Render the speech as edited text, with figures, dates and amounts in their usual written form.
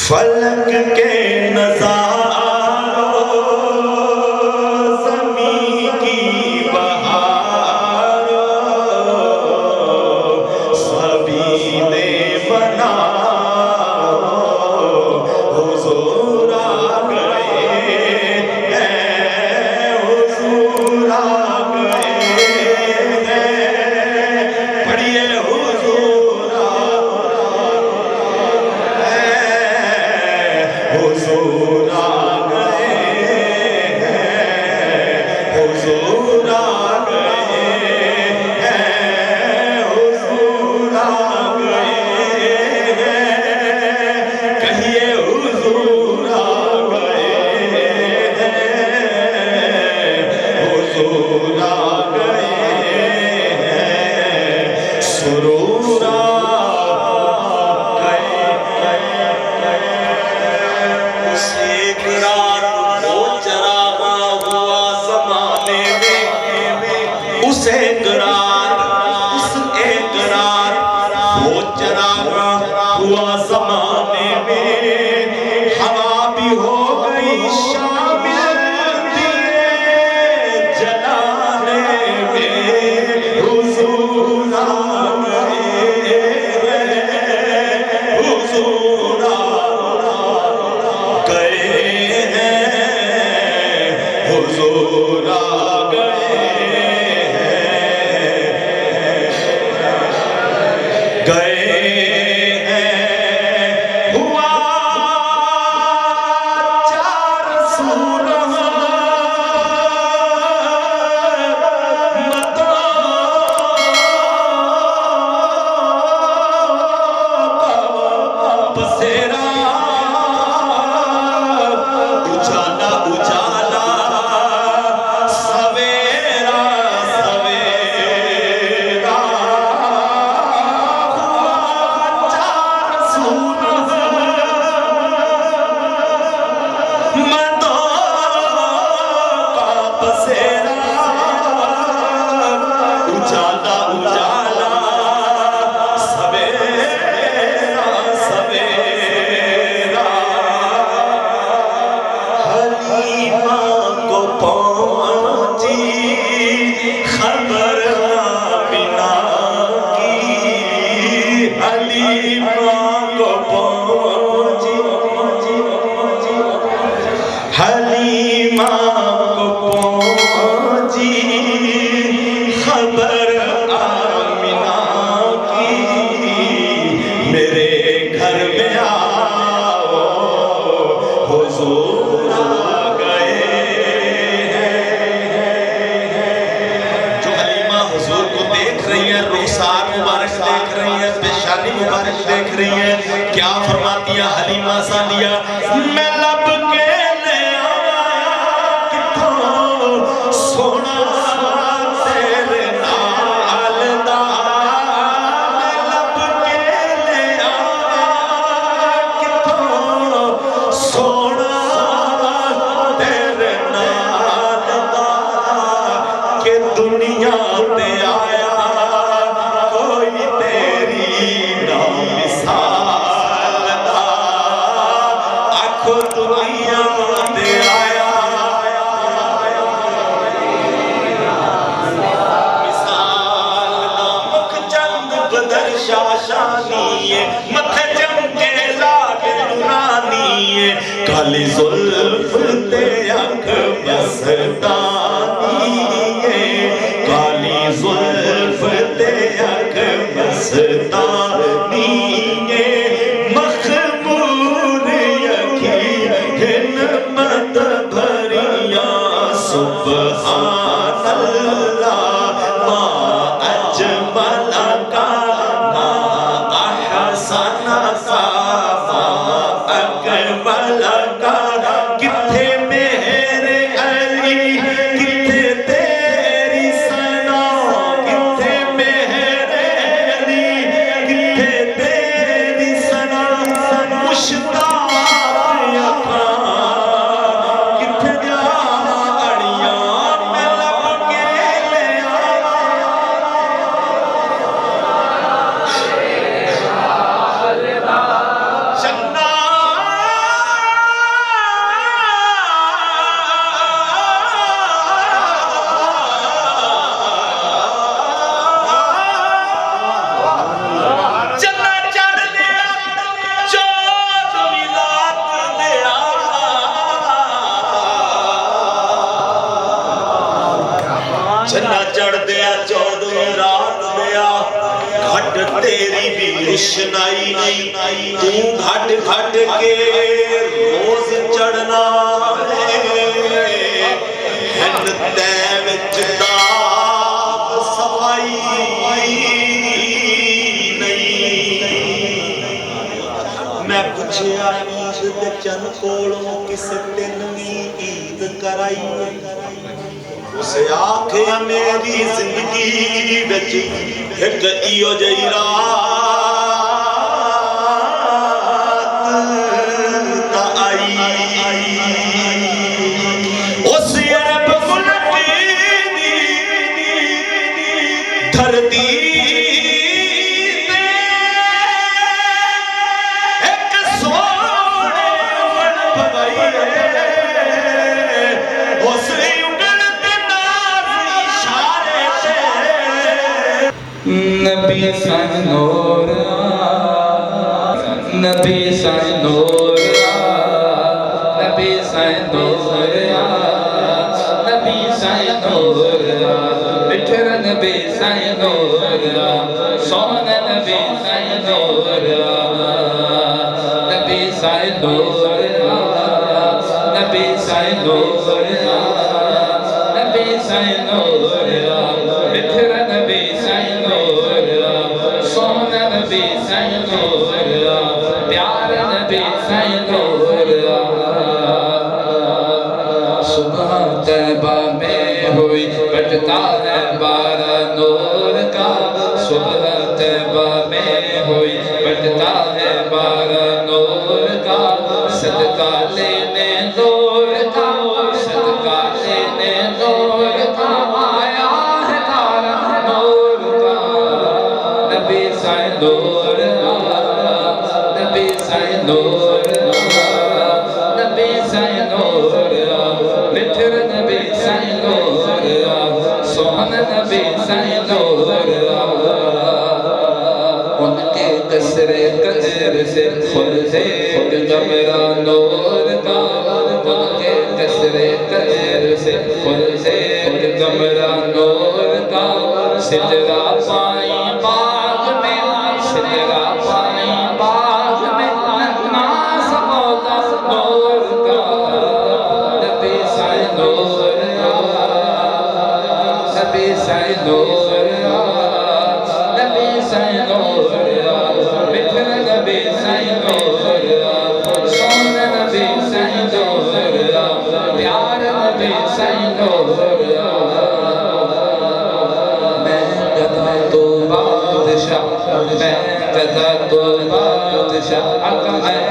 फलक के नज़ारों, ज़मीं की बहारों, सभी ने बना हुज़ूर आ गए हैं, हुज़ूर आ गए हैं। पढ़िए हुज़ूर हुज़ूर आ गए हैं, हुज़ूर आ गए हैं, हुज़ूर आ गए हैं। कहिए हुज़ूर आ गए हैं, हुज़ूर आ गए हैं। सुरूर उस इकरार वो चरागा हुआ ज़माने में, हवा भी हो गई शामिल दिए जलाने में। हुज़ूर आ गए हैं, हुज़ूर आ गए हैं, हुज़ूर आ गए हैं। हुआ चार सूरह मता बसेरा, उजाला उजाला सवेरा सवेरा। उजाला उजाला सवेरा सवेरा। हलीमा को पहुंची खबर आमिना की, हलीमा को पहुंची, हलीमा को पहुंची खबर आमिना की। मेरे घर में आओ, हुज़ूर आ गए हैं। जो हलीमा हुज़ूर को देख रही है, रुखसार मुबारक देख रही है, पेशानी मुबारक देख रही है, क्या फरमाती है हलीमा सादिया? मैं लब के ले आया किथों सोना तेरे नाल दा, मैं लब के ले आया किथों सोना तेरे नाल दा, कि दुनिया ते आया कोई तेरी ना मिसाल दा। आखो दुनिया ते आया मिसाल दा। मुख चंद बदर शाशानी, मथे चमके लागे नूरानी, काली जुल्फ ते अख मस्तानी, काली जुल्फ ते अख मस्तानी। मखबूर यकीन मत भरिया, सुब्हान अल्लाह मा अजमल का, मा अहसन का, मा अकमल का। किथे मेरे अली चढ़दया 14 रात दया घट तेरी भी रोशनाई तू घट घट के रोज चढ़ना हिन तै विच दाग सफाई नहीं। मैं पूछया ईद दे चन कोलों किस दिन वी ईद कराई उस आखिया मेरी जिंदगी विच एक इहो जही रात आई उस अरब मुल्क दी धरती एक सोने वन पवाई उस नबी सनोर नबी सनोर नबी सनोर नबी सनोर बिठर नबी सनोर सोन नबी सनोर नबी सनोर नबी सनोर नबी सनोर बिठर नबी सोना नबी सैनोर प्यार नबी सैनोर सुबह तैबा में हुई बटता है बारा नूर का सुबह तैबा में हुई बटता है बारा नूर का सदका लेने नूर का सदका लेने नूर का आया है तारा नूर का नबी सैनोर नबी सैनोर नबी सैनोर बिठर नबी सैनोर सोहन नबी सैनोर उनके कसरे कदर से खुद से कमरा नूर का उनके कसरे कदर से खुद से कमरा नूर का सिजरा पाई बाग में सिजरा पाई बाग में नास मौला नूर का नबी सैनोर नबी सैनोर नबी सैनोर बिठर नबी सैनोर सोन नबी सैनोर प्यार नबी सैनोर तो बादशाह मैं कदा तो बादशाह आका मैं